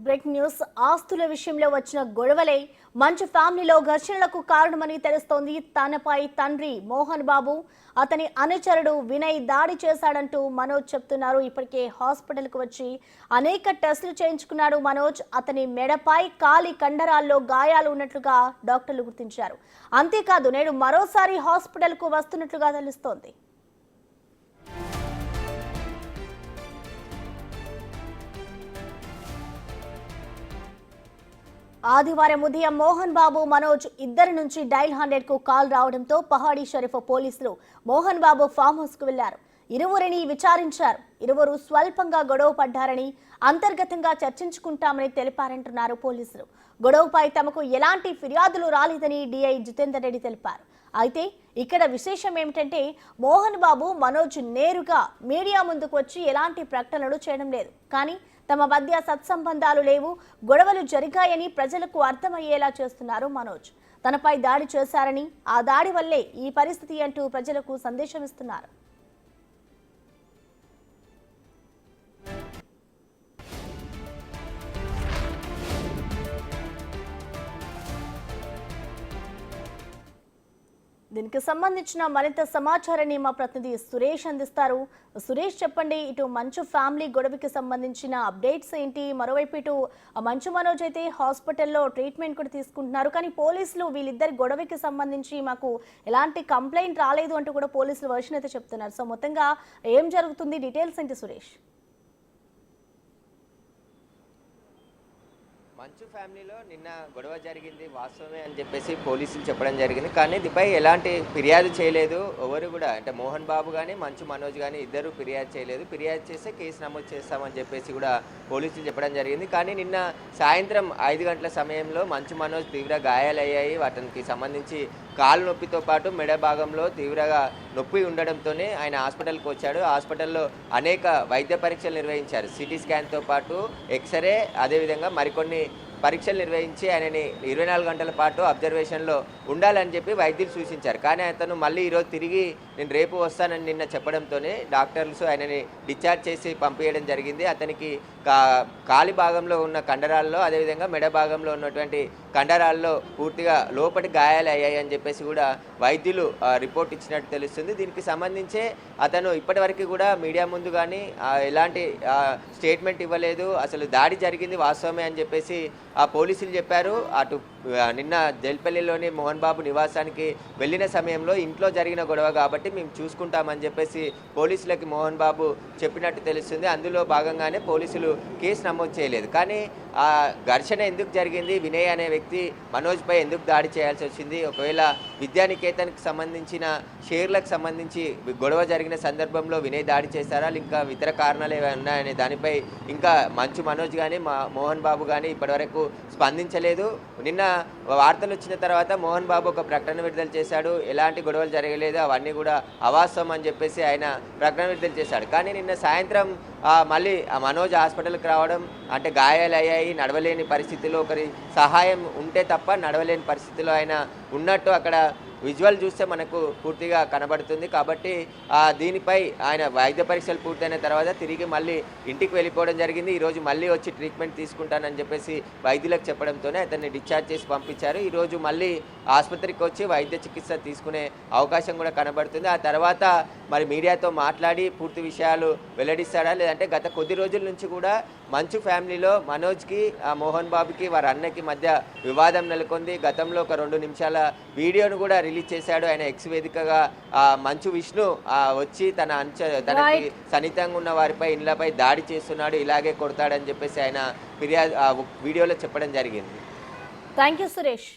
Break news. ఆస్తుల విషయంలో వచ్చిన గొడవలే మంచు ఫ్యామిలీలో ఘర్షణలకు కారణమని తెలుస్తోంది. తనపై తండ్రి మోహన్ బాబు, అతని అనుచరుడు వినయ్ దాడి చేశాడంటూ మనోజ్ చెప్తున్నారు. ఇప్పటికే హాస్పిటల్కు వచ్చి అనేక టెస్టులు చేయించుకున్నాడు మనోజ్. అతని మెడపై కాలి కండరాల్లో గాయాలు ఉన్నట్లుగా డాక్టర్లు గుర్తించారు. అంతేకాదు నేడు మరోసారి హాస్పిటల్కు వస్తున్నట్లుగా తెలుస్తోంది. ఆదివారం ఉదయం మోహన్ బాబు, మనోజ్ ఇద్దరి నుంచి డైల్ 100 కు కాల్ రావడంతో పహాడీ షరీఫ్ పోలీసులు మోహన్ బాబు ఫామ్ హౌస్ కు వెళ్లారు. ఇరువురిని విచారించారు. ఇరువురు స్వల్పంగా గొడవ పడ్డారని, అంతర్గతంగా చర్చించుకుంటామని తెలిపారంటున్నారు పోలీసులు. గొడవపై తమకు ఎలాంటి ఫిర్యాదులు రాలేదని డీఐ జితేందర్ రెడ్డి తెలిపారు. అయితే ఇక్కడ విశేషం ఏమిటంటే మోహన్ బాబు, మనోజ్ నేరుగా మీడియా ముందుకు వచ్చి ఎలాంటి ప్రకటనలు చేయడం లేదు. కానీ తమ మధ్య సత్సంబంధాలు లేవు, గొడవలు జరిగాయని ప్రజలకు అర్థమయ్యేలా చేస్తున్నారు మనోజ్. తనపై దాడి చేశారని, ఆ దాడి వల్లే ఈ పరిస్థితి అంటూ ప్రజలకు సందేశం ఇస్తున్నారు. దీనికి సంబంధించిన మరింత సమాచారాన్ని మా ప్రతినిధి సురేష్ అందిస్తారు. సురేష్, చెప్పండి, ఇటు మంచు ఫ్యామిలీ గొడవకి సంబంధించిన అప్డేట్స్ ఏంటి? మరోవైపు ఇటు మంచు మనోజ్ అయితే హాస్పిటల్లో ట్రీట్మెంట్ కూడా తీసుకుంటున్నారు. కానీ పోలీసులు వీళ్ళిద్దరి గొడవకి సంబంధించి మాకు ఎలాంటి కంప్లైంట్ రాలేదు అంటూ కూడా పోలీసులు వర్షన్ అయితే చెప్తున్నారు. సో మొత్తంగా ఏం జరుగుతుంది, డీటెయిల్స్ ఏంటి సురేష్? మంచు ఫ్యామిలీలో నిన్న గొడవ జరిగింది వాస్తవమే అని చెప్పేసి పోలీసులు చెప్పడం జరిగింది. కానీ దీనిపై ఎలాంటి ఫిర్యాదు చేయలేదు ఎవరు కూడా. అంటే మోహన్ బాబు కానీ మంచు మనోజ్ కానీ ఇద్దరు ఫిర్యాదు చేయలేదు. ఫిర్యాదు చేస్తే కేసు నమోదు చేస్తామని చెప్పేసి కూడా పోలీసులు చెప్పడం జరిగింది. కానీ నిన్న సాయంత్రం 5 గంటల సమయంలో మంచు మనోజ్ తీవ్ర గాయాలయ్యాయి. వాటికి సంబంధించి కాలు నొప్పితో పాటు మెడ భాగంలో తీవ్రంగా నొప్పి ఉండడంతోనే ఆయన హాస్పిటల్కి వచ్చాడు. హాస్పిటల్లో అనేక వైద్య పరీక్షలు నిర్వహించారు. సిటీ స్కాన్తో పాటు ఎక్స్రే, అదేవిధంగా మరికొన్ని పరీక్షలు నిర్వహించి ఆయనని 24 గంటల పాటు అబ్జర్వేషన్లో ఉండాలని చెప్పి వైద్యులు సూచించారు. కానీ అతను మళ్ళీ ఈరోజు తిరిగి నేను రేపు వస్తానని నిన్న చెప్పడంతోనే డాక్టర్స్ ఆయనని డిశ్చార్జ్ చేసి పంపించడం జరిగింది. అతనికి కాలి భాగంలో ఉన్న కండరాల్లో, అదేవిధంగా మెడ భాగంలో ఉన్నటువంటి కండరాల్లో పూర్తిగా లోపటి గాయాలు అయ్యాయి అని చెప్పేసి కూడా వైద్యులు రిపోర్ట్ ఇచ్చినట్టు తెలుస్తుంది. దీనికి సంబంధించే అతను ఇప్పటివరకు కూడా మీడియా ముందు కానీ ఎలాంటి స్టేట్మెంట్ ఇవ్వలేదు. అసలు దాడి జరిగింది వాస్తవమే అని చెప్పేసి పోలీసులు చెప్పారు. అటు నిన్న జైల్పల్లిలోని మోహన్ బాబు నివాసానికి వెళ్ళిన సమయంలో ఇంట్లో జరిగిన గొడవ కాబట్టి మేము చూసుకుంటామని చెప్పేసి పోలీసులకి మోహన్ బాబు చెప్పినట్టు తెలుస్తుంది. అందులో భాగంగానే పోలీసులు కేసు నమోదు చేయలేదు. కానీ ఆ ఘర్షణ ఎందుకు జరిగింది, వినయ్ అనే వ్యక్తి మనోజ్పై ఎందుకు దాడి చేయాల్సి వచ్చింది, ఒకవేళ విద్యానికేతన్కి సంబంధించిన షేర్లకు సంబంధించి గొడవ జరిగిన సందర్భంలో వినయ్ దాడి చేశారా, ఇంకా ఇతర కారణాలు ఏమైనా ఉన్నాయనే దానిపై ఇంకా మంచు మనోజ్ కానీ మోహన్ బాబు కానీ ఇప్పటివరకు స్పందించలేదు. నిన్న వార్తలు వచ్చిన తర్వాత మోహన్ బాబు ఒక ప్రకటన విడుదల చేశాడు. ఎలాంటి గొడవలు జరగలేదు, అవన్నీ కూడా అవాస్తవం అని చెప్పేసి ఆయన ప్రకటన విడుదల చేశాడు. కానీ నిన్న సాయంత్రం మళ్ళీ మనోజ్ హాస్పిటల్కి రావడం, అంటే గాయాలు అయ్యాయి, నడవలేని పరిస్థితిలో ఒకరి సహాయం ఉంటే తప్ప నడవలేని పరిస్థితిలో ఆయన ఉన్నట్టు అక్కడ విజువల్ చూస్తే మనకు పూర్తిగా కనబడుతుంది. కాబట్టి దీనిపై ఆయన వైద్య పరీక్షలు పూర్తయిన తర్వాత తిరిగి మళ్ళీ ఇంటికి వెళ్ళిపోవడం జరిగింది. ఈరోజు మళ్ళీ వచ్చి ట్రీట్మెంట్ తీసుకుంటానని చెప్పేసి వైద్యులకు చెప్పడంతోనే అతన్ని డిశ్చార్జ్ చేసి పంపించారు. ఈరోజు మళ్ళీ ఆసుపత్రికి వచ్చి వైద్య చికిత్స తీసుకునే అవకాశం కూడా కనబడుతుంది. ఆ తర్వాత మరి మీడియాతో మాట్లాడి పూర్తి విషయాలు వెల్లడిస్తాడా, లేదంటే గత కొద్ది రోజుల నుంచి కూడా మంచు ఫ్యామిలీలో మనోజ్కి మోహన్ బాబుకి వారి అన్నకి మధ్య వివాదం నెలకొంది. గతంలో ఒక 2 నిమిషాల వీడియోను కూడా రిలీజ్ చేశాడు. ఆయన ఎక్స్ వేదికగా మంచు విష్ణు వచ్చి తనకి సన్నిహితంగా ఉన్న వారిపై ఇళ్లపై దాడి చేస్తున్నాడు, ఇలాగే కొడతాడని చెప్పేసి ఆయన ఫిర్యాదు వీడియోలో చెప్పడం జరిగింది. Thank you Suresh.